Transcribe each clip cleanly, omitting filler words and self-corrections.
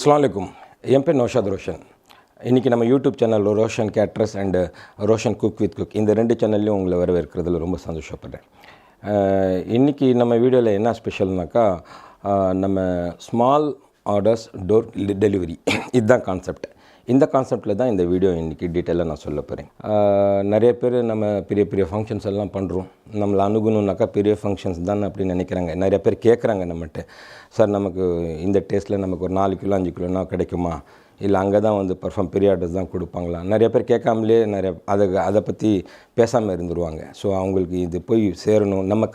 அஸ்ஸலாமு அலைக்கும். என் பேர் நௌஷாத் ரோஷன். இன்றைக்கி நம்ம YouTube channel Roshan caterers and Roshan cook with cook இந்த 2 சேனல்லையும் உங்களை வரவேற்கிறதுல ரொம்ப சந்தோஷப்படுறேன். இன்றைக்கி நம்ம வீடியோவில் என்ன ஸ்பெஷல்னாக்கா, நம்ம ஸ்மால் ஆர்டர்ஸ் டோர் டெலிவரி இதுதான் கான்செப்ட். இந்த கான்செப்டில் தான் இந்த வீடியோ இன்றைக்கி டீட்டெயிலாக நான் சொல்ல போகிறேன். நிறைய பேர் நம்ம பெரிய பெரிய ஃபங்க்ஷன்ஸ் எல்லாம் பண்ணுறோம். நம்மளை அணுகணுன்னாக்கா பெரிய ஃபங்க்ஷன்ஸ் தான் அப்படின்னு நினைக்கிறாங்க. நிறைய பேர் கேட்குறாங்க நம்மகிட்ட, சார் நமக்கு இந்த டேஸ்ட்டில் நமக்கு ஒரு 4 கிலோ 5 கிலோனா கிடைக்குமா, இல்லை அங்கே தான் வந்து பர்ஃபார்ம் பெரிய ஆர்டர்ஸ் தான் கொடுப்பாங்களா? நிறைய பேர் கேட்காமலே அதை பற்றி பேசாமல் இருந்துருவாங்க. ஸோ அவங்களுக்கு இது போய் சேரணும். நம்ம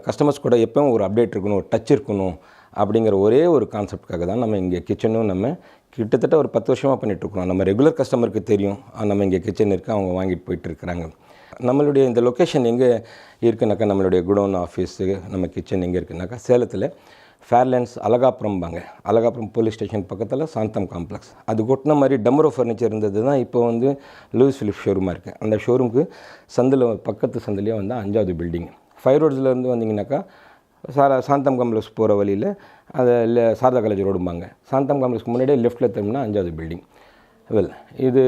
கஸ்டமர்ஸ் கூட எப்போவும் ஒரு அப்டேட் இருக்கணும், ஒரு டச் இருக்கணும் அப்படிங்கிற ஒரே ஒரு கான்செப்டுக்காக தான் நம்ம இங்கே கிச்சனும் நம்ம கிட்டத்தட்ட ஒரு 10 வருஷமாக பண்ணிகிட்ருக்குறோம். நம்ம ரெகுலர் கஸ்டமருக்கு தெரியும் நம்ம இங்கே கிச்சன் இருக்குது, அவங்க வாங்கிட்டு போயிட்டுருக்குறாங்க. நம்மளுடைய இந்த லொக்கேஷன் எங்கே இருக்குனாக்கா, நம்மளுடைய குடோன் ஆஃபீஸு நம்ம கிச்சன் எங்கே இருக்குனாக்கா, சேலத்தில் ஃபேர்லேண்ட்ஸ் அழகாபுரம் போலீஸ் ஸ்டேஷன் பக்கத்தில் சாந்தம் காம்ப்ளெக்ஸ். அது கொட்டின மாதிரி டம்ரோ ஃபர்னிச்சர் இருந்தது தான் இப்போ வந்து லூயிஸ் ஃபிலிப் ஷோரூமாக இருக்குது. அந்த ஷோரூமுக்கு பக்கத்து சந்திலே வந்து 5வது பில்டிங் 5 ரோட்ஸ்லேருந்து வந்தீங்கன்னாக்கா சாந்தம் காம்ப்ளெக்ஸ் போகிற வழியில் அது சாரதா காலேஜ் ரோடும்பாங்க. சாந்தம் காம்ப்ளெக்ஸ்க்கு முன்னாடியே லெஃப்ட்டில் திரும்பினா 5வது பில்டிங். இது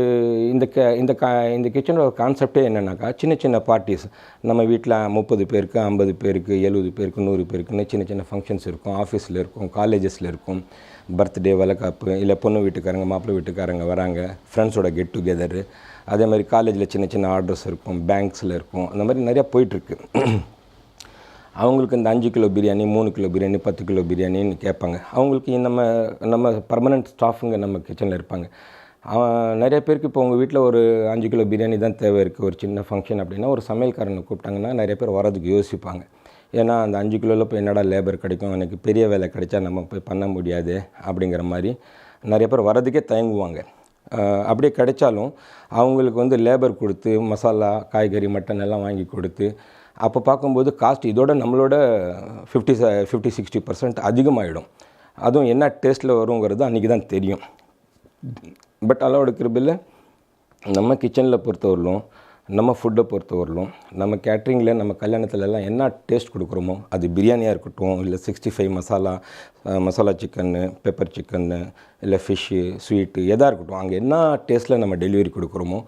இந்த கிச்சனோட கான்செப்டே என்னென்னாக்கா, சின்ன பார்ட்டிஸ் நம்ம வீட்டில் 30 பேருக்கு 50 பேருக்கு 70 பேருக்கு 100 பேருக்குன்னு சின்ன ஃபங்க்ஷன்ஸ் இருக்கும். ஆஃபீஸில் இருக்கும், காலேஜஸில் இருக்கும், பர்த்டே, வளகாப்பு, இல்லை பொண்ணு வீட்டுக்காரங்க மாப்பிள்ளை வீட்டுக்காரங்க வராங்க, ஃப்ரெண்ட்ஸோட கெட் டுகெதரு. அதே மாதிரி காலேஜில் சின்ன ஆர்டர்ஸ் இருக்கும், பேங்க்ஸில் இருக்கும். அந்த மாதிரி நிறையா போயிட்டுருக்கு. அவங்களுக்கு இந்த 5 kilo biryani, 3 kilo biryani, 10 kilo பிரியாணின்னு கேட்பாங்க. அவங்களுக்கு நம்ம பர்மனெண்ட் ஸ்டாஃபுங்க நம்ம கிச்சனில் இருப்பாங்க. நிறைய பேருக்கு இப்போ உங்கள் வீட்டில் ஒரு 5 கிலோ பிரியாணி தான் தேவை இருக்குது, ஒரு சின்ன ஃபங்க்ஷன் அப்படின்னா ஒரு சமையல்காரனை கூப்பிட்டாங்கன்னா நிறைய பேர் வரதுக்கு யோசிப்பாங்க. ஏன்னா அந்த 5 கிலோவில் போய் என்னடா லேபர் கிடைக்கும், எனக்கு பெரிய வேலை கிடைச்சா நம்ம போய் பண்ண முடியாது அப்படிங்கிற மாதிரி நிறைய பேர் வரதுக்கே தயங்குவாங்க. அப்படியே கிடைச்சாலும் அவங்களுக்கு வந்து லேபர் கொடுத்து மசாலா, காய்கறி, மட்டன் எல்லாம் வாங்கி கொடுத்து அப்போ பார்க்கும்போது காஸ்ட் இதோட நம்மளோட 50-60% அதிகமாகிடும். அதுவும் என்ன டேஸ்ட்டில் வருங்கிறது அன்றைக்கி தான் தெரியும். பட் அளவோட கிருபில் நம்ம கிச்சனில் பொறுத்தவரையிலும், நம்ம ஃபுட்டை பொறுத்தவரையிலும், நம்ம கேட்ரிங்கில் நம்ம கல்யாணத்துலலாம் என்ன டேஸ்ட் கொடுக்குறோமோ, அது பிரியாணியாக இருக்கட்டும், இல்லை 65 மசாலா சிக்கன்னு, பெப்பர் சிக்கன்னு, இல்லை ஃபிஷ்ஷு, ஸ்வீட்டு எதாக இருக்கட்டும், அங்கே என்ன டேஸ்ட்டில் நம்ம டெலிவரி கொடுக்குறோமோ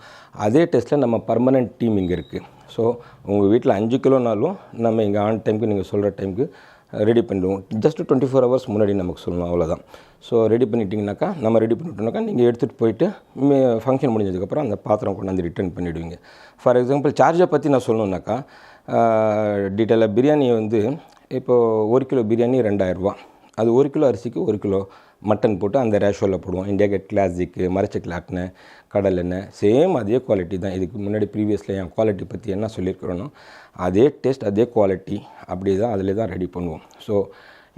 அதே டேஸ்ட்டில் நம்ம பர்மனெண்ட் டீம் இங்கே இருக்குது. ஸோ உங்கள் வீட்டில் 5 கிலோனாலும் நம்ம இங்கே ஆன் டைமுக்கு நீங்கள் சொல்கிற டைமுக்கு ரெடி பண்ணிடுவோம். ஜஸ்ட்டு 24 ஹவர்ஸ் முன்னாடி நமக்கு சொல்லணும், அவ்வளோதான். ஸோ ரெடி பண்ணிட்டீங்கனாக்கா, நம்ம ரெடி பண்ணிட்டோம்னாக்கா நீங்கள் எடுத்துகிட்டு போயிட்டு ஃபங்க்ஷன் முடிஞ்சதுக்கப்புறம் அந்த பாத்திரம் கொண்டாந்து ரிட்டர்ன் பண்ணிவிடுவீங்க. ஃபார் எக்ஸாம்பிள் சார்ஜை பற்றி நான் சொல்லணுன்னாக்கா, டீட்டெயிலாக பிரியாணி வந்து இப்போது 1 கிலோ பிரியாணி 2000 ரூபா. அது 1 கிலோ அரிசிக்கு 1 கிலோ மட்டன் போட்டு அந்த ரேஷோவில் போடுவோம். இண்டியா கேட் கிளாசிக்கு, மரச்சக்கில் கடல் எண்ணெய், சேம் அதே குவாலிட்டி தான். இதுக்கு முன்னாடி ப்ரீவியஸில் என் குவாலிட்டி பற்றி என்ன சொல்லியிருக்கிறோனோ அதே டேஸ்ட், அதே குவாலிட்டி அப்படி தான் அதில் தான் ரெடி பண்ணுவோம். ஸோ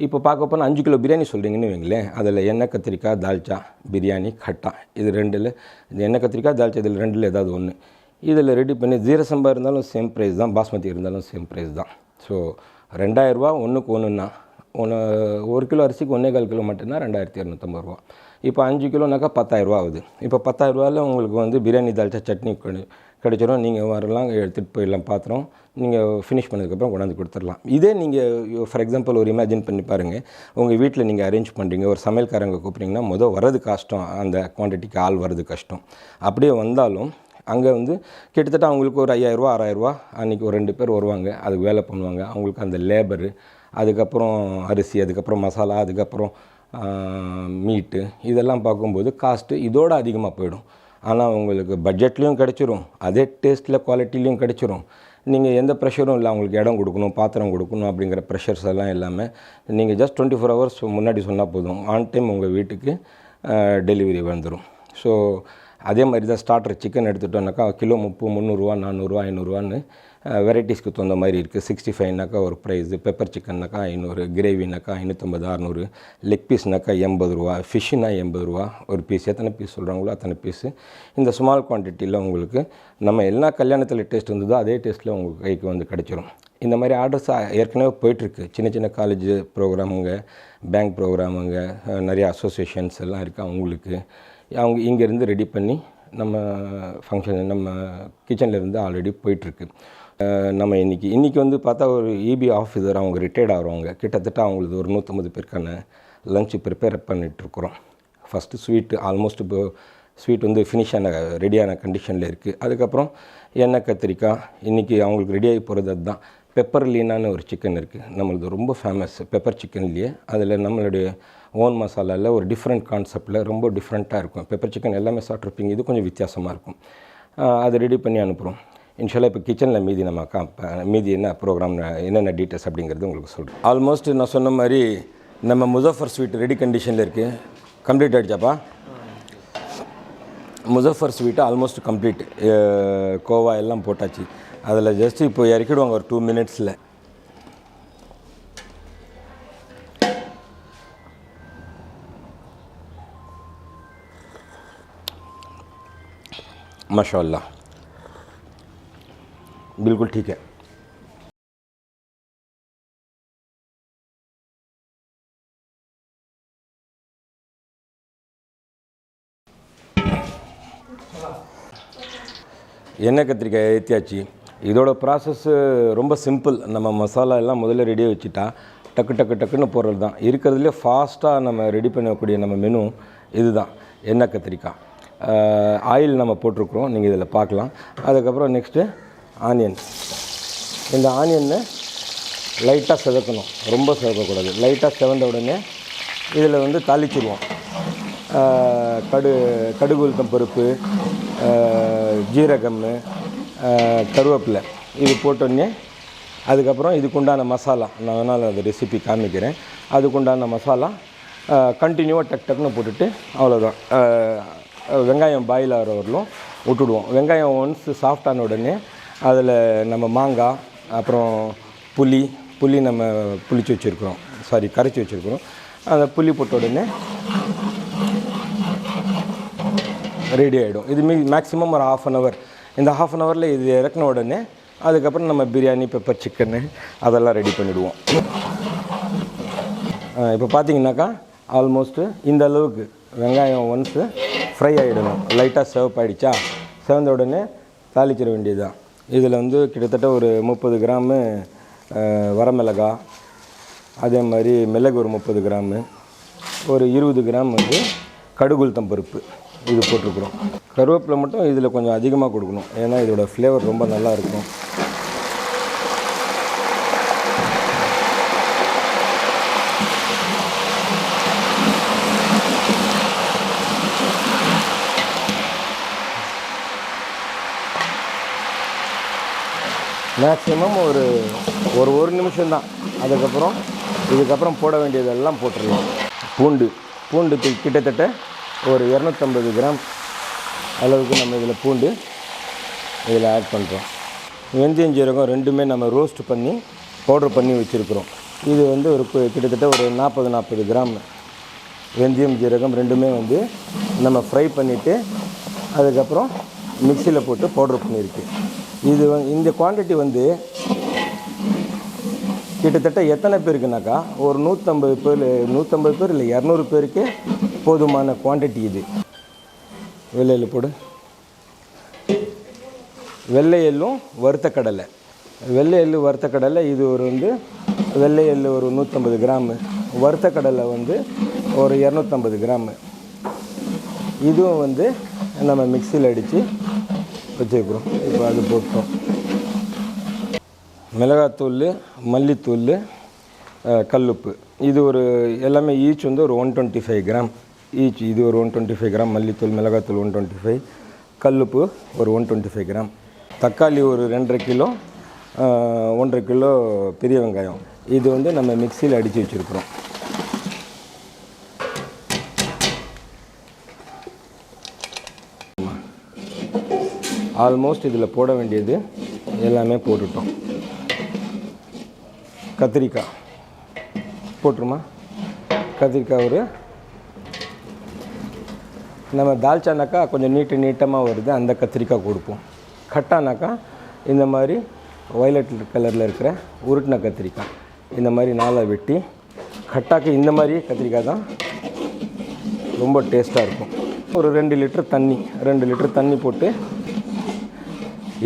இப்போ பார்க்க போனால் 5 கிலோ பிரியாணி சொல்கிறீங்கன்னு வைங்களேன், அதில் எண்ணெய் கத்திரிக்காய், தால்ச்சா, பிரியாணி, கட்டா, இது 2ல் இந்த எண்ணெய் கத்திரிக்காய், தால்ச்சா இதில் 2ல் ஏதாவது ஒன்று இதில் ரெடி பண்ணி, ஜீரக சம்பா இருந்தாலும் சேம் ப்ரைஸ் தான், பாஸ்மதி இருந்தாலும் சேம் ப்ரைஸ் தான். ஸோ 2000 ரூபா ஒன்றுக்கு ஒன்றுன்னா 1 கிலோ அரிசிக்கு 1.25 கிலோ மட்டும்னா 2250 ரூபா. இப்போ 5 கிலோனாக்கா 10,000 ரூபா ஆகுது. இப்போ 10,000 ரூபாயில் உங்களுக்கு வந்து பிரியாணி, தால்ச்சா, சட்னி கிடைச்சிடும். நீங்கள் வரலாம், எடுத்துகிட்டு போயிடலாம். பாத்திரம் நீங்கள் ஃபினிஷ் பண்ணதுக்கப்புறம் கொண்டாந்து கொடுத்துடலாம். இதே நீங்கள் ஃபார் எக்ஸாம்பிள் ஒரு இமேஜின் பண்ணி பாருங்கள், உங்கள் வீட்டில் நீங்கள் அரேஞ்ச் பண்ணுறீங்க, ஒரு சமையல்காரங்க கூப்பிட்றீங்கன்னா வரது கஷ்டம், அந்த குவான்டிட்டிக்கு ஆள் வரது கஷ்டம். அப்படியே வந்தாலும் அங்கே வந்து கிட்டத்தட்ட அவங்களுக்கு ஒரு 5,000 ரூபா 6,000 ரூபா அன்றைக்கி ஒரு 2 பேர் வருவாங்க, அதுக்கு வேலை பண்ணுவாங்க. அவங்களுக்கு அந்த லேபரு, அதுக்கப்புறம் அரிசி, அதுக்கப்புறம் மசாலா, அதுக்கப்புறம் மீட்டு, இதெல்லாம் பார்க்கும்போது காஸ்ட்டு இதோடு அதிகமாக போயிடும். ஆனால் உங்களுக்கு பட்ஜெட்லேயும் கிடச்சிரும், அதே டேஸ்ட்டில் குவாலிட்டிலையும் கிடச்சிரும். நீங்கள் எந்த ப்ரெஷரும் இல்லை, அவங்களுக்கு இடம் கொடுக்கணும், பாத்திரம் கொடுக்கணும் அப்படிங்கிற ப்ரெஷர்ஸ் எல்லாம் இல்லாமல் நீங்கள் ஜஸ்ட் 24 ஹவர்ஸ் முன்னாடி சொன்னால் போதும், ஆன் டைம் உங்கள் வீட்டுக்கு டெலிவரி வந்துடும். ஸோ அதே மாதிரி தான் ஸ்டார்டர் சிக்கன் எடுத்துட்டோம்னாக்கா கிலோ 30, 300 ரூபா, 400 ரூபா, 500 ரூபான்னு வெரைட்டிஸ்க்கு தகுந்த மாதிரி இருக்குது. 65னாக்கா ஒரு ப்ரைஸு, பெப்பர் சிக்கன்னாக்கா 500, கிரேவினாக்கா 550, 600, லெக் பீஸ்னாக்கா 80 ரூபா, ஃபிஷ்ஷுனா 80 ரூபா ஒரு பீஸ். எத்தனை பீஸ் சொல்கிறாங்களோ அத்தனை பீஸு. இந்த ஸ்மால் குவான்டிட்டியில் உங்களுக்கு நம்ம எல்லா கல்யாணத்தில் டேஸ்ட் இருந்ததோ அதே டேஸ்ட்டில் உங்களுக்கு கைக்கு வந்து கிடச்சிரும். இந்த மாதிரி ஆர்டர்ஸ் ஏற்கனவே போயிட்டுருக்கு. சின்ன காலேஜ் ப்ரோக்ராமுங்க, பேங்க் ப்ரோக்ராமுங்க, நிறைய அசோசியேஷன்ஸ் எல்லாம் இருக்குது. அவங்க இங்கேருந்து ரெடி பண்ணி நம்ம ஃபங்க்ஷன் நம்ம கிச்சன்லேருந்து ஆல்ரெடி போயிட்டுருக்கு. நம்ம இன்றைக்கி வந்து பார்த்தா ஒரு இபி ஆஃபீஸர் அவங்க ரிட்டையர்ட் ஆகிறவங்க கிட்டத்தட்ட அவங்களுக்கு ஒரு 150 பேருக்கான லஞ்சு ப்ரிப்பேர் பண்ணிகிட்ருக்குறோம். ஃபஸ்ட்டு ஸ்வீட்டு ஆல்மோஸ்ட் இப்போ ஸ்வீட் வந்து ஃபினிஷான ரெடியான கண்டிஷனில் இருக்குது. அதுக்கப்புறம் எண்ணெய் கத்திரிக்காய் இன்றைக்கி அவங்களுக்கு ரெடியாகி போகிறது அதுதான். பெப்பர் லீனான்னு ஒரு சிக்கன் இருக்குது, நம்மளது ரொம்ப ஃபேமஸ் பெப்பர் சிக்கன்லேயே. அதில் நம்மளுடைய ஓன் மசாலாவில் ஒரு டிஃப்ரெண்ட் கான்செப்டில் ரொம்ப டிஃப்ரெண்ட்டாக இருக்கும். பெப்பர் சிக்கன் எல்லாமே சாப்பிட்ருப்பீங்க, இது கொஞ்சம் வித்தியாசமாக இருக்கும். அது ரெடி பண்ணி அனுப்புகிறோம். இன்ஷால்லா இப்போ கிச்சனில் மீதி நம்ம மீதி என்ன ப்ரோக்ராம் என்னென்ன டீட்டெயில்ஸ் அப்படிங்கிறது உங்களுக்கு சொல்கிறேன். ஆல்மோஸ்ட் நான் சொன்ன மாதிரி நம்ம முசஃபர் ஸ்வீட் ரெடி கண்டிஷனில் இருக்குது. கம்ப்ளீட் ஆகிடுச்சாப்பா? Muzaffar sweet almost complete. கோவா எல்லாம் போட்டாச்சு. அதில் ஜஸ்ட்டு இப்போ இறக்கிடுவாங்க ஒரு 2 மினிட்ஸில். माशाअल्लाह बिल्कुल ठीक है. எண்ணெய் கத்திரிக்காய் ஏற்றியாச்சு. இதோட ப்ராசஸ் ரொம்ப சிம்பிள். நம்ம மசாலா எல்லாம் முதல்ல ரெடியாக வச்சுட்டா டக்குன்னு போடுறது தான். இருக்கிறதுலே ஃபாஸ்ட்டாக நம்ம ரெடி பண்ணக்கூடிய நம்ம மெனு இது தான், எண்ணெய் கத்திரிக்காய். ஆயில் நம்ம போட்டிருக்குறோம், நீங்கள் இதில் பார்க்கலாம். அதுக்கப்புறம் நெக்ஸ்ட்டு ஆனியன். இந்த ஆனியனை லைட்டாக செவக்கணும், ரொம்ப செவக்கக்கூடாது. லைட்டாக செவந்த உடனே இதில் வந்து தாளிச்சிடுவோம். கடுகு உளுத்தம் பருப்பு, ஜீரகம், கருவேப்பிலை இது போட்டோடனே அதுக்கப்புறம் இதுக்குண்டான மசாலா நான் வேணாலும் அது ரெசிபி காமிக்கிறேன். அதுக்குண்டான மசாலா கண்டினியூவாக டக்குன்னு போட்டுட்டு அவ்வளோதான். வெங்காயம் பாயில் ஆகிற வரலும் விட்டுடுவோம். வெங்காயம் ஒன்ஸ் சாஃப்டான உடனே அதில் நம்ம மாங்காய், அப்புறம் புளி நம்ம கரைச்சி வச்சுருக்குறோம். அந்த புளி போட்ட உடனே ரெடி ஆகிடும். இது மேக்ஸிமம் ஒரு 1/2 hour. இந்த 1/2 hourல இது இறக்குன உடனே அதுக்கப்புறம் நம்ம பிரியாணி, பெப்பர் சிக்கன்னு அதெல்லாம் ரெடி பண்ணிவிடுவோம். இப்போ பார்த்தீங்கன்னாக்கா ஆல்மோஸ்ட்டு இந்த அளவுக்கு வெங்காயம் ஒன்ஸு ஃப்ரை ஆகிடணும். லைட்டாக சிவப்பாயிடுச்சா, சிவந்த உடனே தாளிச்சிட வேண்டியது தான். இதில் வந்து கிட்டத்தட்ட ஒரு 30 கிராமு வரமிளகாய், அதே மாதிரி மிளகு ஒரு 30 கிராமு, ஒரு 20 கிராம் வந்து கடுகு உளுத்தம் பருப்பு இது போட்டிருக்குறோம். கருவேப்பிலை மட்டும் இதில் கொஞ்சம் அதிகமாக கொடுக்கணும், ஏன்னா இதோட ஃப்ளேவர் ரொம்ப நல்லா இருக்கும். மேக்ஸிமம் ஒரு நிமிஷம்தான். இதுக்கப்புறம் போட வேண்டியதெல்லாம் போட்டுடலாம். பூண்டு கிட்டத்தட்ட ஒரு 250 கிராம் அளவுக்கு நம்ம இதில் பூண்டு இதில் ஆட் பண்ணுறோம். வெந்தயம் ஜீரகம் ரெண்டுமே நம்ம ரோஸ்ட் பண்ணி பவுடர் பண்ணி வச்சுருக்குறோம். இது வந்து ஒரு கிட்டத்தட்ட ஒரு 40 கிராம் வெந்தயம் ஜீரகம் ரெண்டுமே வந்து நம்ம ஃப்ரை பண்ணிவிட்டு அதுக்கப்புறம் மிக்சியில் போட்டு பவுடர் பண்ணியிருக்கு. இந்த குவான்டிட்டி வந்து கிட்டத்தட்ட எத்தனை பேருக்குனாக்கா ஒரு 150 பேர் இல்லை 200 பேருக்கு போதுமான குவான்டிட்டி இது. வெள்ளை எள்ளு போடு. வெள்ளை எள்ளும் வறுத்த கடலை. வெள்ளை எள்ளு வறுத்த கடலை இது வெள்ளை எள்ளு ஒரு 150 கிராமு, வறுத்த கடலை வந்து ஒரு 250 கிராமு. இதுவும் வந்து நம்ம மிக்சியில் அடித்து வச்சுருக்குறோம். இப்போ அது போட்டோம். மிளகாத்தூள், மல்லித்தூள், கல்லுப்பு இது எல்லாமே ஈச் வந்து ஒரு 125 கிராம் ஈச். இது ஒரு 125 கிராம் மல்லித்தூள், மிளகாத்தூள் 125, கல்லுப்பு ஒரு 125 கிராம். தக்காளி ஒரு 2.5 கிலோ, 1.5 கிலோ பெரிய வெங்காயம் இது வந்து நம்ம மிக்சியில் அடித்து வச்சுருக்குறோம். ஆல்மோஸ்ட் இதில் போட வேண்டியது எல்லாமே போட்டுட்டோம். கத்திரிக்காய் போட்டுருமா? கத்திரிக்காய் நம்ம தால்ச்சானாக்கா கொஞ்சம் நீட்டமாக வருது, அந்த கத்திரிக்காய் கொடுப்போம். கட்டானாக்கா இந்த மாதிரி வயலட் கலரில் இருக்கிற உருட்டின கத்திரிக்காய் இந்த மாதிரி 4 வெட்டி கட்டாக்கு இந்த மாதிரி கத்திரிக்காய் தான் ரொம்ப டேஸ்ட்டாக இருக்கும். ஒரு 2 லிட்டர் தண்ணி போட்டு,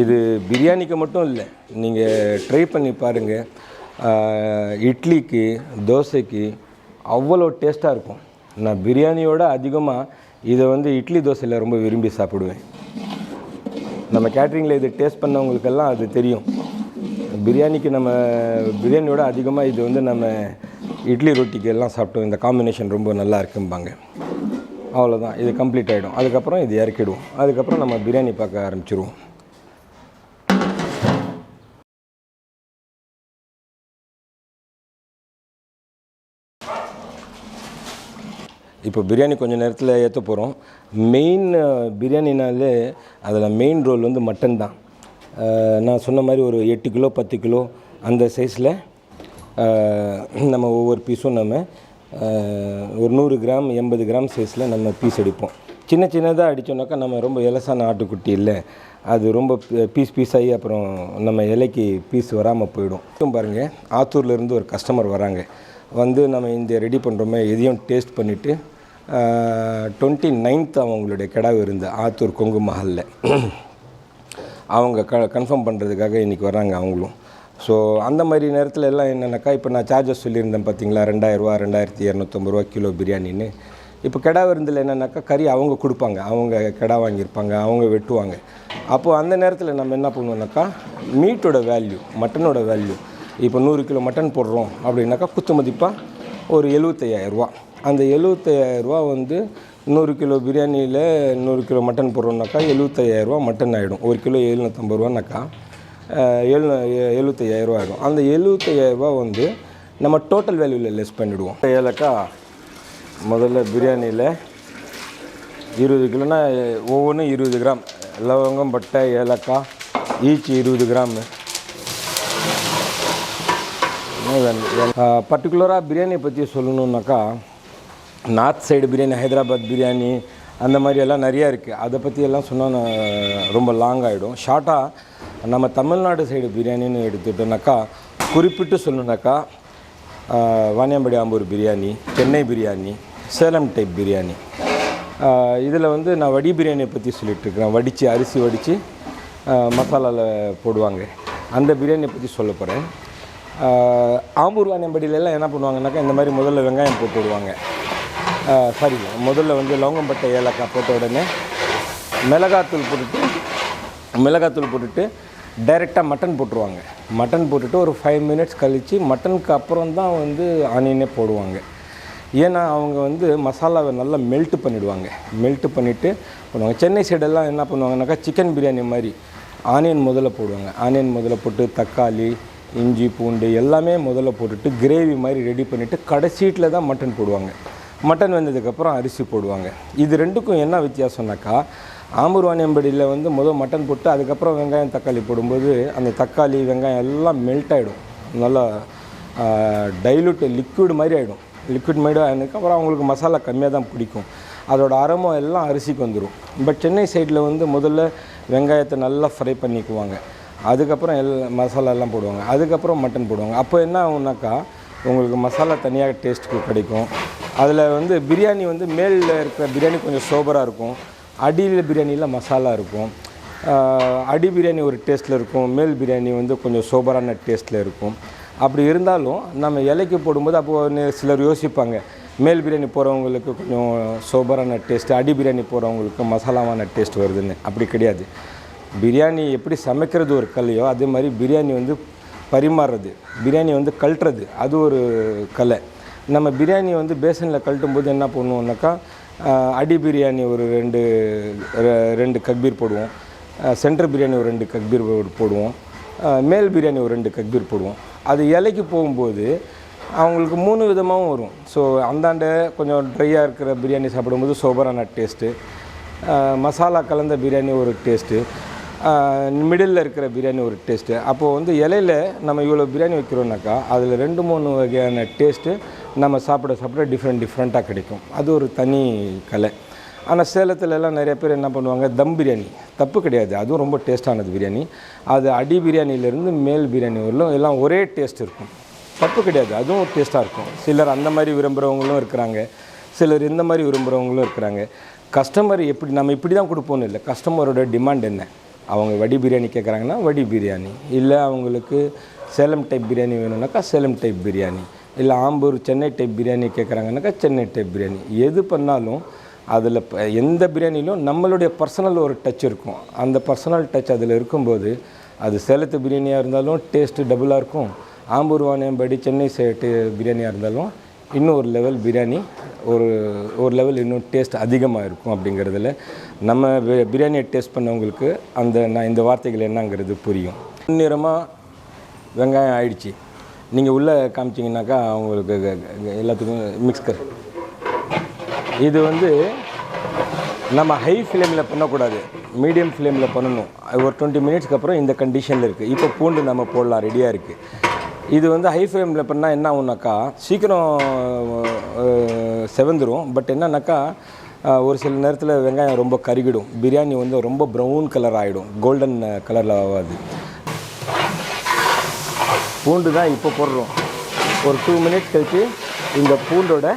இது பிரியாணிக்கு மட்டும் இல்லை, நீங்கள் ட்ரை பண்ணி பாருங்கள். இட்லிக்கு, தோசைக்கு, அவ்வளோ டேஸ்ட்டாக இருக்கும். நான் பிரியாணியோட அதிகமாக இதை வந்து இட்லி தோசையில் ரொம்ப விரும்பி சாப்பிடுவேன். நம்ம கேட்ரிங்கில் இது டேஸ்ட் பண்ணவங்களுக்கெல்லாம் அது தெரியும். பிரியாணியோட அதிகமாக இது வந்து நம்ம இட்லி ரொட்டிக்கு எல்லாம் சாப்பிட்டோம். இந்த காம்பினேஷன் ரொம்ப நல்லா இருக்கும்பாங்க. அவ்வளோதான், இது கம்ப்ளீட் ஆகிடும். அதுக்கப்புறம் இது இறக்கிடுவோம். அதுக்கப்புறம் நம்ம பிரியாணி பார்க்க ஆரம்பிச்சிடுவோம். இப்போ பிரியாணி கொஞ்சம் நேரத்தில் ஏற்ற போகிறோம். மெயின் பிரியாணினாலே அதில் மெயின் ரோல் வந்து மட்டன் தான். நான் சொன்ன மாதிரி ஒரு 8 கிலோ 10 கிலோ அந்த சைஸில் நம்ம ஒவ்வொரு பீஸும் நம்ம ஒரு 100 கிராம் 80 கிராம் சைஸில் நம்ம பீஸ் எடுப்போம். சின்னதாக அடித்தோன்னாக்கா நம்ம ரொம்ப இலசான ஆட்டுக்குட்டி இல்லை, அது ரொம்ப பீஸாகி அப்புறம் நம்ம இலைக்கு பீஸ் வராமல் போயிடும். பாருங்கள், ஆத்தூர்லேருந்து ஒரு கஸ்டமர் வராங்க. வந்து நம்ம இந்த ரெடி பண்ணுறோமே எதையும் டேஸ்ட் பண்ணிவிட்டு 29th அவங்களுடைய கிடாவு இருந்து ஆத்தூர் கொங்கு மஹலில் அவங்க கன்ஃபார்ம் பண்ணுறதுக்காக இன்றைக்கி வராங்க அவங்களும். ஸோ அந்த மாதிரி நேரத்தில் எல்லாம் என்னென்னாக்கா, இப்போ நான் சார்ஜஸ் சொல்லியிருந்தேன் பார்த்தீங்களா, 2000 2250 ரூபா கிலோ பிரியாணின்னு. இப்போ கிடா விருந்தில் என்னென்னாக்கா கறி அவங்க கொடுப்பாங்க, அவங்க கிடா வாங்கியிருப்பாங்க, அவங்க வெட்டுவாங்க. அப்போது அந்த நேரத்தில் நம்ம என்ன பண்ணுவோம்னாக்கா, மீட்டோட வேல்யூ, மட்டனோட வேல்யூ, இப்போ 100 கிலோ மட்டன் போடுறோம் அப்படின்னாக்கா குத்து மதிப்பாக ஒரு 75,000 ரூபா. அந்த 75,000 ரூபா வந்து 100 கிலோ பிரியாணியில் 100 கிலோ மட்டன் போடுறோம்னாக்கா 75,000 ரூபா மட்டன் ஆகிடும். 1 கிலோ 750 ரூபானாக்கா 75,000 ரூபா ஆகிடும். அந்த 75,000 ரூபா வந்து நம்ம டோட்டல் வேல்யூவில் லெஸ் பண்ணிவிடுவோம். ஏலக்காய் முதல்ல பிரியாணியில் 20 கிலோனா ஒவ்வொன்றும் 20 கிராம் லவங்கம், பட்டை, ஏலக்காய் ஈச் 20 கிராம். பர்டிகுலராக பிரியாணியை பற்றி சொல்லணுன்னாக்கா, நார்த் சைடு பிரியாணி, ஹைதராபாத் பிரியாணி அந்த மாதிரி எல்லாம் நிறையா இருக்குது. அதை பற்றியெல்லாம் சொன்னால் ரொம்ப லாங் ஆகிடும். ஷார்ட்டாக நம்ம தமிழ்நாடு சைடு பிரியாணின்னு எடுத்துட்டோம்னாக்கா, குறிப்பிட்டு சொல்லணுன்னாக்கா வாணியம்பாடி ஆம்பூர் பிரியாணி, சென்னை பிரியாணி, சேலம் டைப் பிரியாணி. இதில் வந்து நான் வடி பிரியாணியை பற்றி சொல்லிகிட்ருக்கிறேன். அரிசி வடித்து மசாலாவில் போடுவாங்க, அந்த பிரியாணியை பற்றி சொல்ல போகிறேன். ஆம்பூர் வாணியம்பாடியிலலாம் என்ன பண்ணுவாங்கனாக்கா, இந்த மாதிரி முதல்ல வெங்காயம் போட்டு விடுவாங்க. முதல்ல வந்து லவங்கம்பட்டை ஏலக்காய் போட்ட உடனே மிளகாத்தூள் போட்டுட்டு டைரெக்டாக மட்டன் போட்டுருவாங்க. மட்டன் போட்டுட்டு ஒரு 5 மினிட்ஸ் கழித்து மட்டனுக்கு அப்புறம் தான் வந்து ஆனியனே போடுவாங்க. ஏன்னா அவங்க வந்து மசாலாவை நல்லா மெல்ட்டு பண்ணிவிட்டு பண்ணுவாங்க. சென்னை சைடெல்லாம் என்ன பண்ணுவாங்கனாக்கா, சிக்கன் பிரியாணி மாதிரி ஆனியன் முதல்ல போடுவாங்க. ஆனியன் முதல்ல போட்டு தக்காளி, இஞ்சி, பூண்டு எல்லாமே முதல்ல போட்டுட்டு கிரேவி மாதிரி ரெடி பண்ணிவிட்டு கடைசீட்டில் தான் மட்டன் போடுவாங்க. மட்டன் வந்ததுக்கப்புறம் அரிசி போடுவாங்க. இது ரெண்டுக்கும் என்ன வித்தியாசம்னாக்கா, ஆம்பூர் வாணியம்பாடியில் வந்து மட்டன் போட்டு அதுக்கப்புறம் வெங்காயம் தக்காளி போடும்போது அந்த தக்காளி வெங்காயம் எல்லாம் மெல்ட் ஆகிடும், நல்லா லிக்விட் மாதிரி ஆகிடும். லிக்விட் மாதிரி ஆனதுக்கப்புறம் அவங்களுக்கு மசாலா கம்மியாக தான் பிடிக்கும், அதோட அரோமா எல்லாம் அரிசிக்கு வந்துடும். பட் சென்னை சைடில் வந்து முதல்ல வெங்காயத்தை நல்லா ஃப்ரை பண்ணிக்குவாங்க, அதுக்கப்புறம் மசாலா எல்லாம் போடுவாங்க, அதுக்கப்புறம் மட்டன் போடுவாங்க. அப்போ என்ன ஆகுனாக்கா, உங்களுக்கு மசாலா தனியாக டேஸ்ட்டுக்கு கிடைக்கும். அதில் வந்து பிரியாணி வந்து மேலில் இருக்கிற பிரியாணி கொஞ்சம் சோபராக இருக்கும், அடியில் பிரியாணியில் மசாலா இருக்கும். அடி பிரியாணி ஒரு டேஸ்ட்டில் இருக்கும், மேல் பிரியாணி வந்து கொஞ்சம் சோபரான டேஸ்ட்டில் இருக்கும். அப்படி இருந்தாலும் நம்ம இலைக்கு போடும்போது அப்போது சிலர் யோசிப்பாங்க, மேல் பிரியாணி போகிறவங்களுக்கு கொஞ்சம் சோபரான டேஸ்ட்டு, அடி பிரியாணி போகிறவங்களுக்கு மசாலாவான டேஸ்ட் வருதுன்னு. அப்படி கிடையாது. பிரியாணி எப்படி சமைக்கிறது ஒரு கலையோ, அதே மாதிரி பிரியாணி வந்து பரிமாறுறது, பிரியாணி வந்து கழட்டுறது, அது ஒரு கலை. நம்ம பிரியாணி வந்து பேசனில் கழட்டும் போது என்ன பண்ணுவோம்னாக்கா, அடி பிரியாணி ஒரு 2 கக்பீர் போடுவோம், சென்டர் பிரியாணி ஒரு 2 கக்பீர் போடுவோம், மேல் பிரியாணி ஒரு 2 கக்பீர் போடுவோம். அது இலைக்கு போகும்போது அவங்களுக்கு 3 விதமாகவும் வரும். ஸோ அந்தாண்ட கொஞ்சம் ட்ரையாக இருக்கிற பிரியாணி சாப்பிடும்போது சோபரான டேஸ்ட்டு, மசாலா கலந்த பிரியாணி ஒரு டேஸ்ட்டு, மிடில் இருக்கிற பிரியாணி ஒரு டேஸ்ட்டு. அப்போது வந்து இலையில் நம்ம இவ்வளோ பிரியாணி வைக்கிறோன்னாக்கா அதில் 2-3 வகையான டேஸ்ட்டு நம்ம சாப்பிட டிஃப்ரெண்ட்டாக கிடைக்கும். அது ஒரு தனி கலை. ஆனால் சேலத்துலலாம் நிறைய பேர் என்ன பண்ணுவாங்க, தம் பிரியாணி, தப்பு கிடையாது, அதுவும் ரொம்ப டேஸ்ட்டானது பிரியாணி. அது அடி பிரியாணியிலேருந்து மேல் பிரியாணி வரலும் எல்லாம் ஒரே டேஸ்ட் இருக்கும், தப்பு கிடையாது, அதுவும் டேஸ்ட்டாக இருக்கும். சிலர் அந்த மாதிரி விரும்புகிறவங்களும் இருக்கிறாங்க, சிலர் இந்த மாதிரி விரும்புகிறவங்களும் இருக்கிறாங்க. கஸ்டமர் நம்ம இப்படி தான் கொடுப்போன்னு இல்லை, கஸ்டமரோட டிமாண்ட் என்ன, அவங்க வடி பிரியாணி கேட்குறாங்கன்னா வடி பிரியாணி, இல்லை அவங்களுக்கு சேலம் டைப் பிரியாணி வேணும்னாக்கா சேலம் டைப் பிரியாணி, இல்லை ஆம்பூர் சென்னை டைப் பிரியாணி கேட்குறாங்கனாக்கா சென்னை டைப் பிரியாணி. எது பண்ணாலும் அதில் எந்த பிரியாணிலும் நம்மளுடைய பர்சனல் ஒரு டச் இருக்கும். அந்த பர்சனல் டச் அதில் இருக்கும்போது அது சேலத்து பிரியாணியாக இருந்தாலும் டேஸ்ட்டு டபுளாக இருக்கும். ஆம்பூர் வாணியம்பாடி சென்னை பிரியாணியாக இருந்தாலும் இன்னும் ஒரு லெவல் பிரியாணி ஒரு லெவல் இன்னும் டேஸ்ட் அதிகமாக இருக்கும். அப்படிங்கிறதுல நம்ம பிரியாணியை டேஸ்ட் பண்ணவங்களுக்கு நான் இந்த வார்த்தைகள் என்னங்கிறது புரியும். முன்னிறமாக வெங்காயம் ஆயிடுச்சு, நீங்கள் உள்ளே காமிச்சிங்கனாக்கா அவங்களுக்கு எல்லாத்துக்கும் மிக்ஸ்கர். இது நம்ம ஹை ஃப்ளேமில் பண்ணக்கூடாது, மீடியம் ஃப்ளேமில் பண்ணணும். ஒரு 20 மினிட்ஸ்க்கு அப்புறம் இந்த கண்டிஷனில் இருக்குது. இப்போ பூண்டு நம்ம போடலாம், ரெடியாக இருக்குது. இது ஹை ஃப்ளேமில் பண்ணால் என்ன ஆகுனாக்கா சீக்கிரம் செவந்துடும். பட் என்னன்னாக்கா ஒரு சில நேரத்தில் வெங்காயம் ரொம்ப கருகிடும், பிரியாணி ரொம்ப ப்ரௌன் கலர் ஆகிடும், கோல்டன் கலரில் ஆகாது. பூண்டு தான் இப்போ போடுறோம். ஒரு 2 மினிட்ஸ் கழித்து இந்த பூண்டோட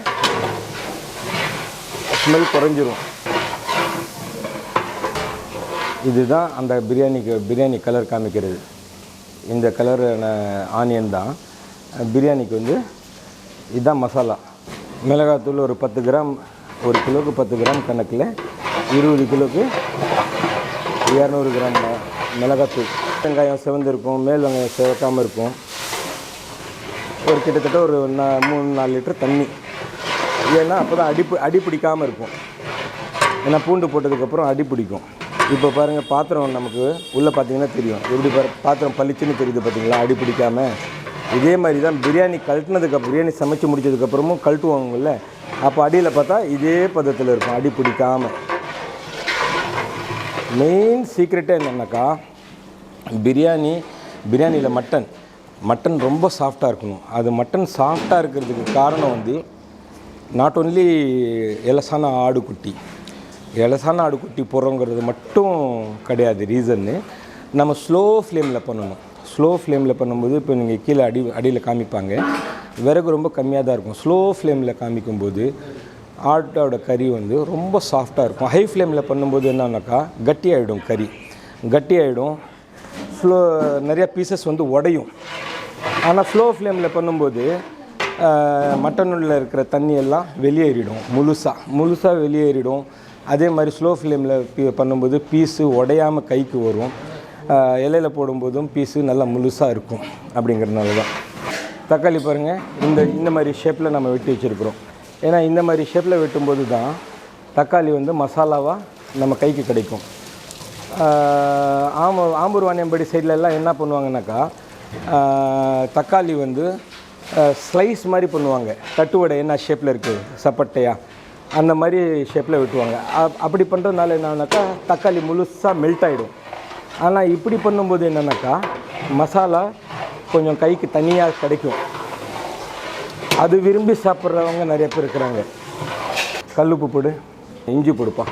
ஸ்மெல் குறைஞ்சிரும். இதுதான் அந்த பிரியாணி கலர் காமிக்கிறது. இந்த கலரான ஆனியன் தான் பிரியாணிக்கு இதுதான் மசாலா. மிளகாத்தூள் ஒரு 10 கிராம், ஒரு கிலோவுக்கு 10 கிராம் கணக்கில் 20 கிலோவுக்கு 200 கிராம் மிளகாத்தூள். வெங்காயம் சிவந்திருக்கும், மேல் வெங்காயம் சிவக்காமல் இருக்கும். ஒரு கிட்டத்தட்ட ஒரு 3-4 லிட்டர் தண்ணி. ஏன்னா அப்போ தான் அடி பிடிக்காமல் இருக்கும். ஏன்னா பூண்டு போட்டதுக்கப்புறம் அடி பிடிக்கும். இப்போ பாருங்கள், பாத்திரம் நமக்கு உள்ளே பார்த்தீங்கன்னா தெரியும், எப்படி பாத்திரம் பளிச்சுன்னு தெரியுது பார்த்தீங்களா, அடி பிடிக்காமல். இதே மாதிரி தான் பிரியாணி சமைச்சு முடித்ததுக்கப்புறமும் கழட்டுவாங்கல்ல, அப்போ அடியில் பார்த்தா இதே பதத்தில் இருக்கும், அடி பிடிக்காமல். மெயின் சீக்ரெட்டே என்னென்னாக்கா பிரியாணியில் மட்டன் ரொம்ப சாஃப்டாக இருக்கணும். அது மட்டன் சாஃப்டாக இருக்கிறதுக்கு காரணம் நாட் ஒன்லி எலசான ஆடுக்குட்டி போடுறோங்கிறது மட்டும் கிடையாது ரீசன்னு. நம்ம ஸ்லோ ஃப்ளேமில் பண்ணணும். ஸ்லோ ஃப்ளேமில் பண்ணும்போது இப்போ நீங்கள் கீழே அடியில் காமிப்பாங்க, விறகு ரொம்ப கம்மியாக தான் இருக்கும். ஸ்லோ ஃப்ளேமில் காமிக்கும்போது ஆட்டோட கறி ரொம்ப சாஃப்டாக இருக்கும். ஹை ஃப்ளேமில் பண்ணும்போது என்னன்னாக்கா கட்டியாகிடும், கட்டியாகிடும், நிறையா பீசஸ் உடையும். ஆனால் ஸ்லோ ஃப்ளேமில் பண்ணும்போது மட்டனில் இருக்கிற தண்ணியெல்லாம் வெளியேறிடும், முழுசாக வெளியேறிடும். அதே மாதிரி ஸ்லோ ஃப்ளேமில் பண்ணும்போது பீஸு உடையாமல் கைக்கு வரும். இலையில் போடும்போதும் பீஸு நல்லா முழுசாக இருக்கும். அப்படிங்கிறதுனால தான் தக்காளி பாருங்கள், இந்த மாதிரி ஷேப்பில் நம்ம வெட்டி வச்சுருக்குறோம். ஏன்னா இந்த மாதிரி ஷேப்பில் வெட்டும்போது தான் தக்காளி மசாலாவாக நம்ம கைக்கு கிடைக்கும். ஆம்பூர் வாணியம்பாடி சைட்லலாம் என்ன பண்ணுவாங்கனாக்கா தக்காளி ஸ்லைஸ் மாதிரி பண்ணுவாங்க. தட்டுவடை என்ன ஷேப்பில் இருக்குது, சப்பட்டையாக, அந்த மாதிரி ஷேப்பில் வெட்டுவாங்க. அப்படி பண்ணுறதுனால என்னன்னாக்கா தக்காளி முழுசாக மெல்ட் ஆகிடும். ஆனால் இப்படி பண்ணும்போது என்னன்னாக்கா மசாலா கொஞ்சம் கைக்கு தனியாக கிடைக்கும். அது விரும்பி சாப்பிட்றவங்க நிறைய பேர் இருக்கிறாங்க. கல்லுப்பு போடு, இஞ்சி போடுப்பா.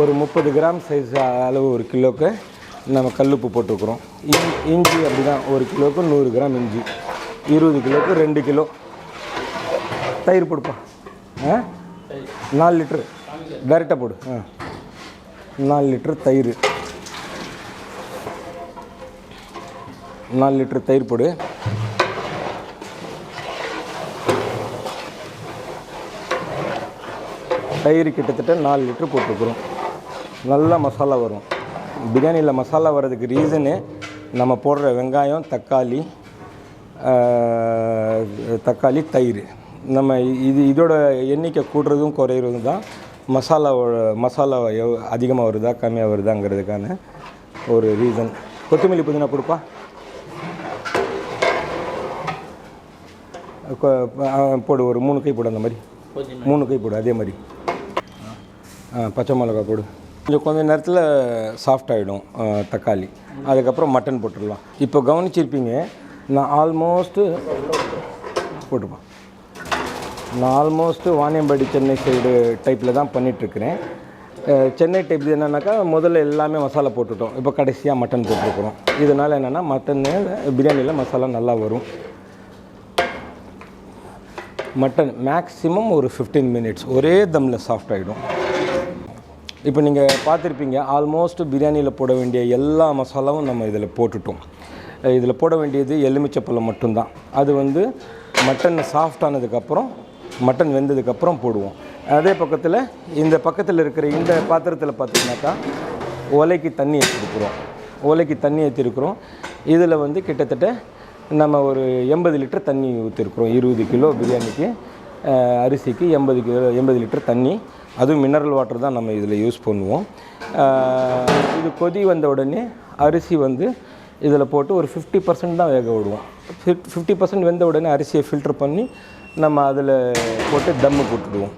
ஒரு 30 கிராம் சைஸ் அளவு ஒரு கிலோவுக்கு நம்ம கல்லுப்பு போட்டுருக்குறோம். இஞ்சி அப்படி தான், ஒரு கிலோவுக்கு 100 கிராம் இஞ்சி, 20 கிலோவுக்கு 2 கிலோ. தயிர் போடுப்பா. 4 லிட்ரு டைரெக்டாக போடு. 4 லிட்ரு தயிர், 4 லிட்ரு தயிர் போடு. தயிர் கிட்டத்தட்ட 4 லிட்ரு போட்டுருக்குறோம். நல்லா மசாலா வரும். பிரியாணியில் மசாலா வர்றதுக்கு ரீசனு நம்ம போடுற வெங்காயம், தக்காளி, தயிர். நம்ம இதோட எண்ணிக்கை கூடுறதும் குறையிறதும் தான் மசாலா அதிகமாக வருதா கம்மியாக வருதாங்கிறதுக்கான ஒரு ரீசன். கொத்தமல்லி புதினா கொடுப்பா. போடு, ஒரு 3 கை போடு. அந்த மாதிரி 3 கை போடு. அதே மாதிரி பச்சை மிளகா போடு. கொஞ்சம் நேரத்தில் சாஃப்ட் ஆகிடும் தக்காளி. அதுக்கப்புறம் மட்டன் போட்டுடலாம். இப்போ கவனிச்சிருப்பீங்க, நான் ஆல்மோஸ்ட்டு வாணியம்பாடி சென்னை சைடு டைப்பில் தான் பண்ணிகிட்ருக்கிறேன். சென்னை டைப் என்னென்னாக்கா முதல்ல எல்லாமே மசாலா போட்டுட்டோம், இப்போ கடைசியாக மட்டன் போட்டுருக்குறோம். இதனால் என்னென்னா மட்டன்னு பிரியாணியில் மசாலா நல்லா வரும். மட்டன் மேக்ஸிமம் ஒரு 15 மினிட்ஸ் ஒரே தம்மில் சாஃப்ட் ஆகிடும். இப்போ நீங்கள் பார்த்துருப்பீங்க, ஆல்மோஸ்ட் பிரியாணியில் போட வேண்டிய எல்லா மசாலாவும் நம்ம இதில் போட்டுட்டோம். இதில் போட வேண்டியது எலுமிச்சப்பழம் மட்டும்தான். அது வந்து மட்டன் சாஃப்ட் ஆனதுக்கப்புறம், மட்டன் வெந்ததுக்கப்புறம் போடுவோம். அதே பக்கத்தில் இந்த பக்கத்தில் இருக்கிற இந்த பாத்திரத்தில் பார்த்திங்கனாக்கா ஒலைக்கு தண்ணி ஏற்றிருக்கிறோம். இதில் வந்து கிட்டத்தட்ட நம்ம ஒரு 80 லிட்டர் தண்ணி ஊற்றிருக்கிறோம். 20 கிலோ பிரியாணிக்கு அரிசிக்கு 80 லிட்டர் தண்ணி. அதுவும் மினரல் வாட்டர் தான் நம்ம இதில் யூஸ் பண்ணுவோம். இது கொதி வந்த உடனே அரிசி வந்து இதில் போட்டு ஒரு 50% தான் வேக விடுவோம். 50% வெந்த உடனே அரிசியை ஃபில்டர் பண்ணி நம்ம அதில் போட்டு தம்மு போட்டுடுவோம்.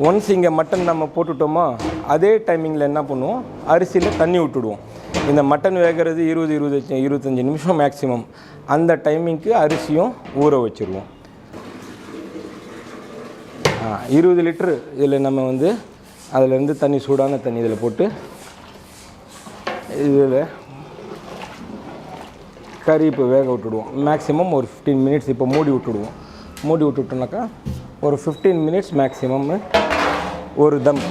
ஒன்ஸ் இங்கே மட்டன் நம்ம போட்டுட்டோமா, அதே டைமிங்கில் என்ன பண்ணுவோம், அரிசியில் தண்ணி விட்டுடுவோம். இந்த மட்டன் வேகிறது 20-25 நிமிஷம் மேக்ஸிமம். அந்த டைமிங்க்கு அரிசியும் ஊற வச்சுருவோம். 20 லிட்ரு இதில் நம்ம வந்து அதிலேருந்து தண்ணி, சூடான தண்ணி இதில் போட்டு இதில் கறி இப்போ வேக விட்டுடுவோம். மேக்ஸிமம் ஒரு 15 மினிட்ஸ். இப்போ மூடி விட்டுட்டோம்னாக்கா ஒரு 15 மினிட்ஸ் மேக்ஸிமம். ஒரு தம்,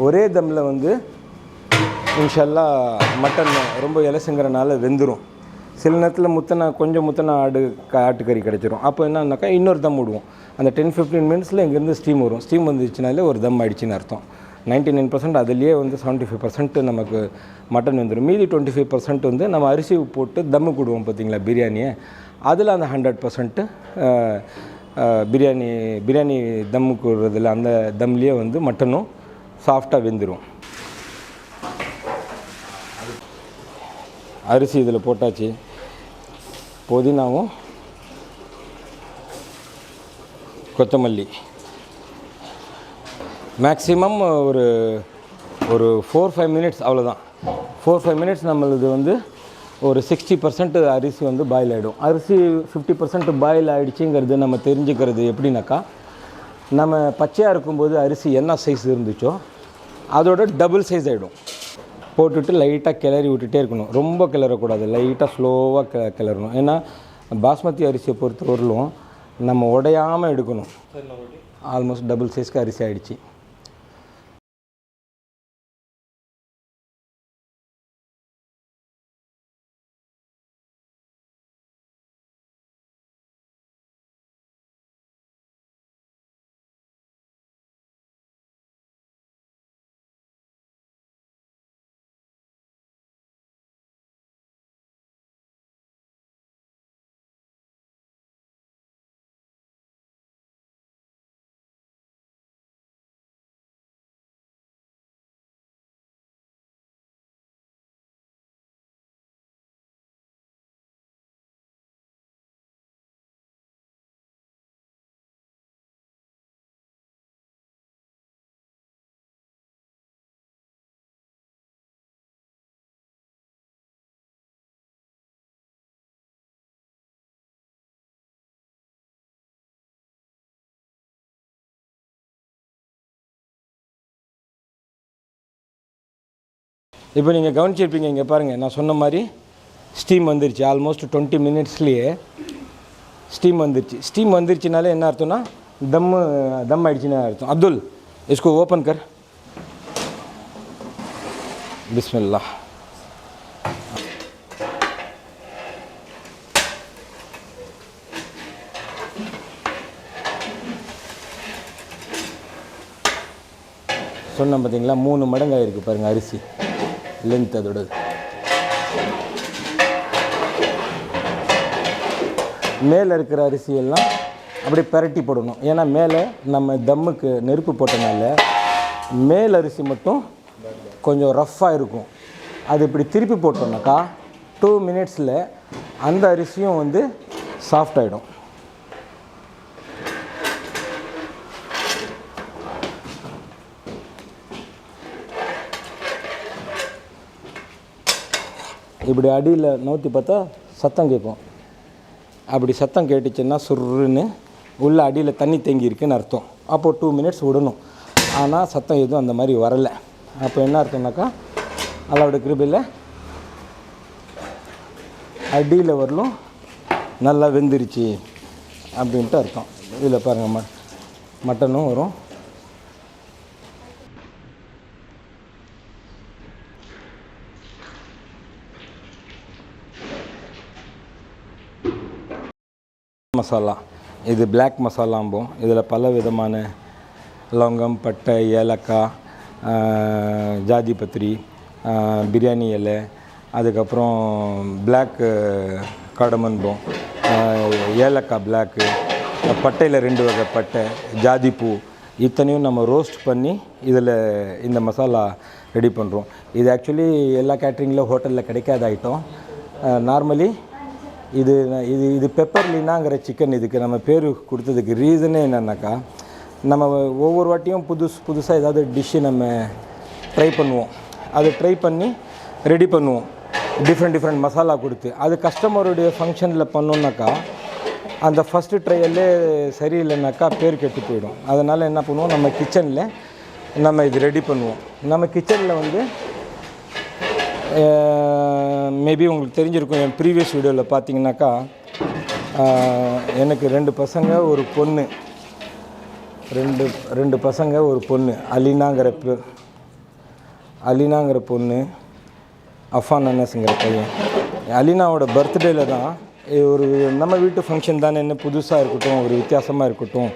ஒரே தம்மில் வந்து இன்ஷல்லா மட்டன் ரொம்ப இலசுங்கிறனால வெந்துடும். சில நேரத்தில் கொஞ்சம் முத்தின ஆட்டுக்கறி கிடச்சிரும். அப்போ என்னன்னாக்கா இன்னொரு தம் விடுவோம். அந்த 10-15 மினிட்ஸில் இங்கேருந்து ஸ்டீம் வரும். ஸ்டீம் வந்துச்சுனாலே ஒரு தம் ஆகிடுச்சின்னு அர்த்தம். 99% அதுலேயே வந்து 75% நமக்கு மட்டன் வெந்துடும். மீதி 25% வந்து நம்ம அரிசி போட்டு தம்மு போடுவோம் பார்த்திங்களா பிரியாணியை, அதில் அந்த 100% பிரியாணி தம்மு கூடுறதில் அந்த தம்லேயே வந்து மட்டனும் சாஃப்டாக வெந்துடும். அரிசி இதில் போட்டாச்சு. புதினாவும் கொத்தமல்லி மேக்ஸிமம் ஒரு 4-5 மினிட்ஸ், அவ்வளோதான். 4-5 மினிட்ஸ் நம்மளுது வந்து ஒரு 60% அரிசி வந்து பாயில் ஆகிடும். அரிசி 50% பாயில் ஆகிடுச்சிங்கிறது நம்ம தெரிஞ்சுக்கிறது எப்படின்னாக்கா, நம்ம பச்சையாக இருக்கும்போது அரிசி என்ன சைஸ் இருந்துச்சோ அதோட டபுள் சைஸ் ஆகிடும். போட்டுட்டு லைட்டாக கிளறி விட்டுட்டே இருக்கணும். ரொம்ப கிளறக்கூடாது, லைட்டாக ஸ்லோவாக கிளறணும். ஏன்னா பாஸ்மதி அரிசியை பொறுத்தவரையிலும் நம்ம உடையாமல் எடுக்கணும். ஆல்மோஸ்ட் டபுள் சைஸ்க்கு அரிசி ஆகிடுச்சி. இப்போ நீங்கள் கவனிச்சிருப்பீங்க, இங்கே பாருங்கள், நான் சொன்ன மாதிரி ஸ்டீம் வந்துருச்சு. ஆல்மோஸ்ட் 20 மினிட்ஸ்லேயே ஸ்டீம் வந்துருச்சு. ஸ்டீம் வந்துருச்சுனாலே என்ன அர்த்தம்னா தம் ஆகிடுச்சின்னு அர்த்தம். அப்துல், इसको ஓப்பன் கர். பிஸ்மில்லாஹ். சொன்னேன் பார்த்தீங்களா, 3 மடங்கு ஆகிருக்கு பாருங்கள் அரிசி லென்த் அதோடது. மேலே இருக்கிற அரிசியெல்லாம் அப்படியே பரட்டி போடணும். ஏன்னா மேலே நம்ம தம்முக்கு நெருப்பு போட்டனால மேல் அரிசி மட்டும் கொஞ்சம் ரஃப்பாக இருக்கும். அது இப்படி திருப்பி போட்டோம்னாக்கா 2 மினிட்ஸில் அந்த அரிசியும் வந்து சாஃப்ட் ஆகிடும். இப்படி அடியில் நோத்தி பார்த்தா சத்தம் கேட்கும். அப்படி சத்தம் கேட்டுச்சுன்னா சுருன்னு உள்ள அடியில் தண்ணி தேங்கி இருக்குன்னு அர்த்தம். அப்போது 2 மினிட்ஸ் விடணும். ஆனால் சத்தம் எதுவும் அந்த மாதிரி வரலை. அப்போ என்ன அர்த்தம்னாக்கா அதோட கிருபையில் அடியில் வரலும் நல்லா வெந்துருச்சு அப்படின்ட்டு அர்த்தம். இதில் பாருங்கள், மட்டனும் வரும். மசாலா, இது பிளாக் மசாலாம்போம். இதில் பல விதமான லவங்கம், பட்டை, ஏலக்காய், ஜாதி பத்திரி, பிரியாணி இலை, அதுக்கப்புறம் பிளாக்கு கடமன்போம், ஏலக்காய் பிளாக்கு, பட்டையில் 2 வகை பட்டை, ஜாதிப்பூ, இத்தனையும் நம்ம ரோஸ்ட் பண்ணி இதில் இந்த மசாலா ரெடி பண்ணுறோம். இது ஆக்சுவலி எல்லா கேட்ரிங்கில் ஹோட்டலில் கிடைக்காத ஐட்டம். நார்மலி இது இது இது பெப்பர்லினாங்கிற சிக்கன். இதுக்கு நம்ம பேர் கொடுத்ததுக்கு ரீசனே என்னென்னாக்கா, நம்ம ஒவ்வொரு வாட்டியும் புதுசாக ஏதாவது டிஷ்ஷு நம்ம ட்ரை பண்ணுவோம். அது ட்ரை பண்ணி ரெடி பண்ணுவோம் டிஃப்ரெண்ட் மசாலா கொடுத்து. அது கஸ்டமருடைய ஃபங்க்ஷனில் பண்ணோன்னாக்கா அந்த ஃபஸ்ட்டு ட்ரையல்லே சரியில்லைனாக்கா பேர் கெட்டு போயிடும். அதனால் என்ன பண்ணுவோம், நம்ம கிச்சனில் நம்ம இது ரெடி பண்ணுவோம். நம்ம கிச்சனில் வந்து மேபி உங்களுக்கு தெரிஞ்சிருக்கும், என் ப்ரீவியஸ் வீடியோவில் பார்த்தீங்கன்னாக்கா எனக்கு 2 பசங்க ஒரு பொண்ணு, ரெண்டு பசங்க ஒரு பொண்ணு. அலினாங்கிற பொண்ணு, அஃபான் அனஸ்ங்கிற பையன். அலினாவோட பர்த்டேயில் தான் ஒரு நம்ம வீட்டு ஃபங்க்ஷன் தானே, என்ன புதுசாக இருக்கட்டும், ஒரு வித்தியாசமாக இருக்கட்டும்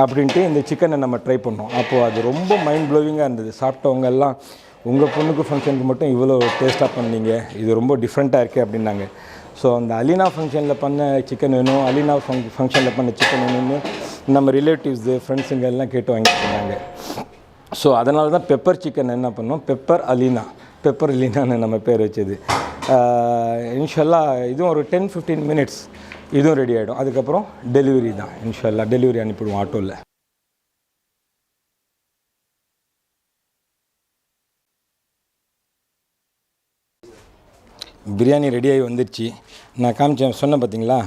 அப்படின்ட்டு இந்த சிக்கனை நம்ம ட்ரை பண்ணோம். அப்போது அது ரொம்ப மைண்ட் ப்ளோவிங்காக இருந்தது. சாப்பிட்டவங்க எல்லாம், உங்கள் பொண்ணுக்கு ஃபங்க்ஷனுக்கு மட்டும் இவ்வளோ டேஸ்ட்டாக பண்ணீங்க, இது ரொம்ப டிஃப்ரெண்ட்டாக இருக்குது அப்படின்னாங்க. ஸோ அந்த அலினா ஃபங்க்ஷனில் பண்ண சிக்கன் வேணும், அலினா ஃபங்க்ஷனில் பண்ண சிக்கன் வேணும்னு நம்ம ரிலேட்டிவ்ஸு, ஃப்ரெண்ட்ஸுங்க எல்லாம் கேட்டு வாங்கிட்டு இருந்தாங்க. ஸோ அதனால தான் பெப்பர் சிக்கன் என்ன பண்ணோம், பெப்பர் அலினான்னு நம்ம பேர் வச்சது. இன்ஷல்லா இதுவும் ஒரு 10-15 மினிட்ஸ் இதுவும் ரெடி ஆகிடும். அதுக்கப்புறம் டெலிவரி தான். இன்ஷல்லா டெலிவரி அனுப்பிடுவோம் ஆட்டோவில். பிரியாணி ரெடியாகி வந்துடுச்சு. நான் சொன்னேன் பார்த்தீங்களா,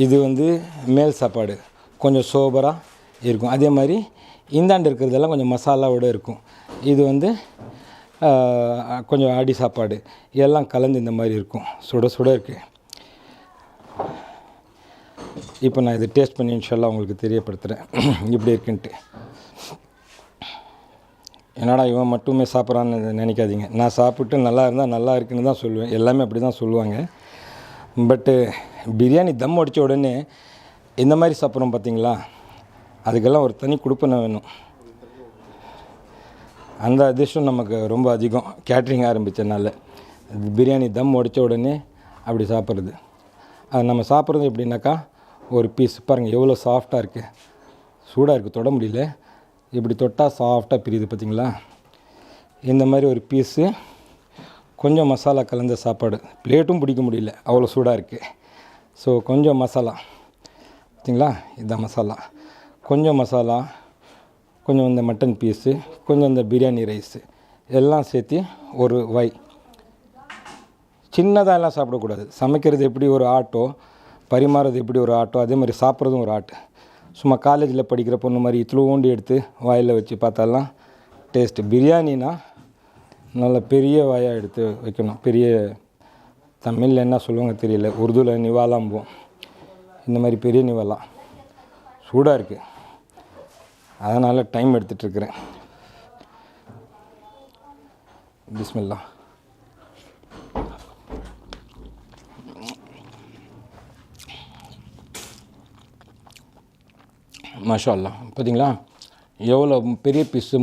இது வந்து மேல் சாப்பாடு கொஞ்சம் சோபராக இருக்கும். அதே மாதிரி இந்தாண்டு இருக்கிறதெல்லாம் கொஞ்சம் மசாலாவோடு இருக்கும். இது வந்து கொஞ்சம் ஆடி சாப்பாடு எல்லாம் கலந்து இந்த மாதிரி இருக்கும். சுட இருக்குது. இப்போ நான் இதை டேஸ்ட் பண்ணி இன்ஷால்லா உங்களுக்கு தெரியப்படுத்துகிறேன் இப்படி இருக்குன்ட்டு. என்னடா இவன் மட்டுமே சாப்பிட்றான்னு நினைக்காதீங்க. நான் சாப்பிட்டு நல்லா இருந்தால் நல்லா இருக்குன்னு தான் சொல்லுவேன். எல்லாமே அப்படி தான் சொல்லுவாங்க. பட்டு பிரியாணி தம் அடித்த உடனே இந்த மாதிரி சாப்பிட்றோம் பார்த்தீங்களா, அதுக்கெல்லாம் ஒரு தனி கொடுப்பனை வேணும். அந்த அதிர்ஷ்டம் நமக்கு ரொம்ப அதிகம். கேட்ரிங் ஆரம்பித்தனால பிரியாணி தம் உடைச்ச உடனே அப்படி சாப்பிட்றது. அது நம்ம சாப்பிட்றது எப்படின்னாக்கா, ஒரு பீஸ் பாருங்கள் எவ்வளோ சாஃப்டாக இருக்குது, சூடாக இருக்குது, தொட முடியல. இப்படி தொட்டால் சாஃப்டாக பிரியுது பார்த்தீங்களா. இந்த மாதிரி ஒரு பீஸு கொஞ்சம் மசாலா கலந்த சாப்பாடு. பிளேட்டும் பிடிக்க முடியல, அவ்வளோ சூடாக இருக்குது. ஸோ கொஞ்சம் மசாலா பார்த்தீங்களா, இதுதான் மசாலா. கொஞ்சம் மசாலா, கொஞ்சம் இந்த மட்டன் பீஸு, கொஞ்சம் இந்த பிரியாணி ரைஸு எல்லாம் சேர்த்து ஒரு வை. சின்னதாக எல்லாம் சாப்பிடக்கூடாது. சமைக்கிறது எப்படி ஒரு ஆட்டோ, பரிமாறுறது எப்படி ஒரு ஆட்டோ, அதே மாதிரி சாப்பிட்றதும் ஒரு ஆட்டு. சும்மா காலேஜில் படிக்கிற பொண்ணு மாதிரி இத்துளூண்டி எடுத்து வாயில் வச்சு பார்த்தாலாம் டேஸ்ட்டு. பிரியாணினா நல்ல பெரிய வாயாக எடுத்து வைக்கணும். பெரிய, தமிழில் என்ன சொல்லுவாங்க தெரியல, உருதுவில் நிவாலாம்போம். இந்த மாதிரி பெரிய நிவாலா சூடாக இருக்குது, அதனால் டைம் எடுத்துகிட்ருக்கிறேன். பிஸ்மில்லா. மாஷா அல்லாஹ். பார்த்தீங்களா எவ்வளோ பெரிய பீஸு,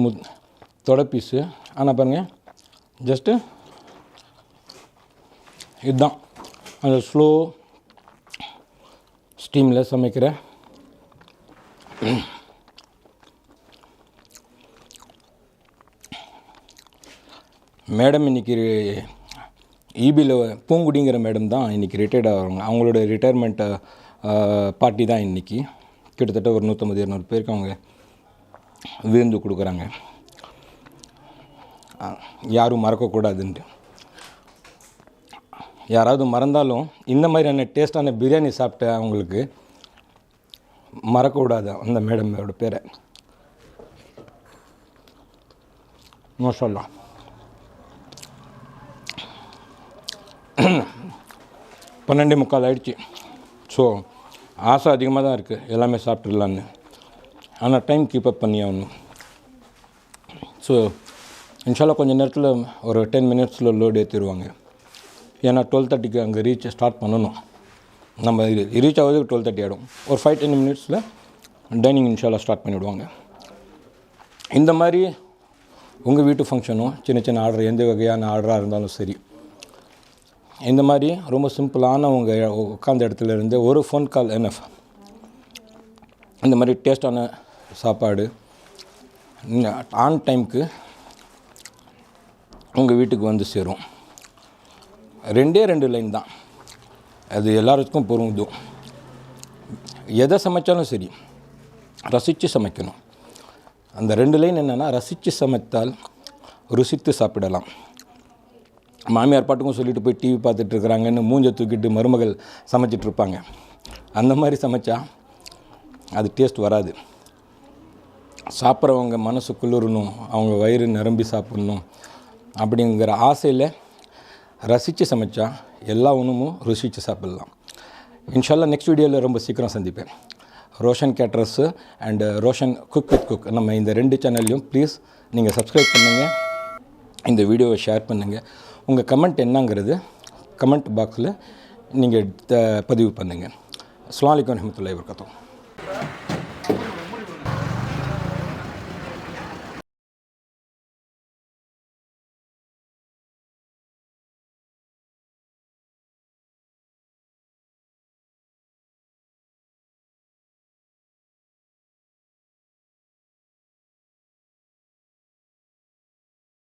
தொடை பீஸு. ஆனால் பாருங்கள், ஜஸ்ட்டு இதுதான் அந்த ஸ்லோ ஸ்டீமில் சமைக்கிற மேடம். இன்றைக்கி ஈபியில் பூங்குடிங்கிற மேடம் தான் இன்றைக்கி ரிட்டையர்ட் ஆகிறாங்க. அவங்களோட ரிட்டையர்மெண்ட் பார்ட்டி தான் இன்றைக்கி. கிட்டத்தட்ட ஒரு 150-200 பேருக்கு அவங்க விருந்து கொடுக்குறாங்க. யாரும் மறக்கக்கூடாதுன்ட்டு. யாராவது மறந்தாலும் இந்த மாதிரியான டேஸ்ட்டான பிரியாணி சாப்பிட்ட அவங்களுக்கு மறக்கக்கூடாது அந்த மேடமோட பேரை. மாஷா அல்லாஹ். 12:45 ஆகிடுச்சு. ஸோ ஆசை அதிகமாக தான் இருக்குது எல்லாமே சாப்பிட்றலான்னு. ஆனால் டைம் கீப்பப் பண்ணி ஆகணும். ஸோ இன்ஷால்லா கொஞ்சம் நேரத்தில் ஒரு 10 மினிட்ஸில் லோடு ஏற்றிடுவாங்க. ஏன்னா 12:30க்கு அங்கே ஸ்டார்ட் பண்ணணும். நம்ம ரீச் ஆகுது 12:30 ஆகிடும். ஒரு 5-10 மினிட்ஸில் டைனிங் இன்ஷால்லா ஸ்டார்ட் பண்ணிவிடுவாங்க. இந்த மாதிரி உங்கள் வீட்டு ஃபங்க்ஷனும் சின்ன ஆர்டர் எந்த வகையான ஆர்டராக இருந்தாலும் சரி, இந்த மாதிரி ரொம்ப சிம்பிளான உங்கள் உட்காந்த இடத்துல இருந்து ஒரு ஃபோன் கால் என்எஃப். இந்த மாதிரி டேஸ்டான சாப்பாடு ஆன் டைமுக்கு உங்கள் வீட்டுக்கு வந்து சேரும். 2 லைன் தான், அது எல்லாருக்கும் பொருந்தும். எதை சமைச்சாலும் சரி ரசித்து சமைக்கணும். அந்த 2 லைன் என்னென்னா, ரசித்து சமைத்தால் ருசித்து சாப்பிடலாம். மாமியார் பாட்டுக்கும் சொல்லிட்டு போய் டிவி பார்த்துட்ருக்குறாங்கன்னு மூஞ்சை தூக்கிட்டு மருமகள் சமைச்சிட்ருப்பாங்க. அந்த மாதிரி சமைச்சா அது டேஸ்ட் வராது. சாப்பிட்றவங்க மனசு குளிரணும், அவங்க வயிறு நிரம்பி சாப்பிட்ணும் அப்படிங்கிற ஆசையில் ரசித்து சமைச்சா எல்லா உணவும் ருசித்து சாப்பிட்லாம். இன்ஷால்லா நெக்ஸ்ட் வீடியோவில் ரொம்ப சீக்கிரம் சந்திப்பேன். Roshan caterers and Roshan cook with cook நம்ம இந்த 2 சேனல்லையும் ப்ளீஸ் நீங்கள் சப்ஸ்கிரைப் பண்ணுங்கள், இந்த வீடியோவை ஷேர் பண்ணுங்கள். உங்கள் கமெண்ட் என்னங்கிறது கமெண்ட் பாக்ஸில் நீங்கள் பதிவு பண்ணுங்கள். அஸ்ஸலாமு அலைக்கும் வரஹ்மத்துல்லாஹி வபரகாத்துஹு.